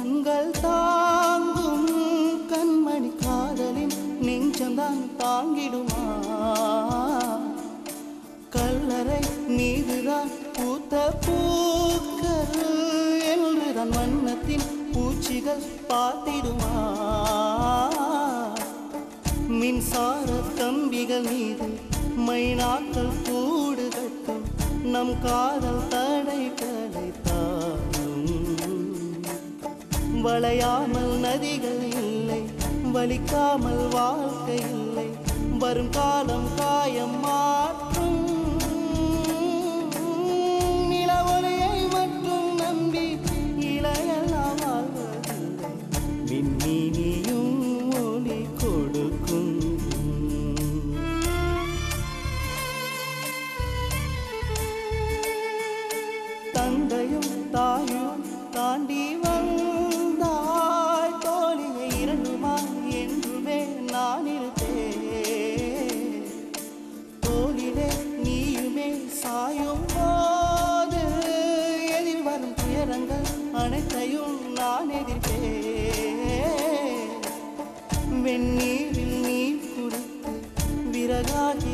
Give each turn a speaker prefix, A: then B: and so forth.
A: கண்கள் தாங்கும் கண்மணி காதலின் நெஞ்சம்தான் தாங்கிடுமா கல்லறை மீதுதான் பூத்த பூக்கள் என்றுதான் வண்ணத்தின் பூச்சிகள் பார்த்திடுமா மின்சார கம்பிகள் மீது மைனாக்கள் கூடு கட்டும் நம் காதல் தடைகளை தாழும் வளையாமல் நதிகள் இல்லை வலிக்காமல் வாழ்க்கை இல்லை வரும் காலம் காயம் மாற்றும் நிலவொளியை மட்டும் நம்பி இளையெல்லாம் வாழ்வதில்லை மின்மினியும் ஒளி கொடுக்கும் தந்தையும் தாயும் தாண்டி வந்தாய் தோழியை இரண்டுமா என்றுமே நான் இருப்பேன் தோளிலே நீயுமே சாயும் போது எதிர் வரும் துயரங்கள் அனைத்தையும் நான் எதிர்ப்பேன் வெந்நீரில் நீர் குடித்து விறகாகி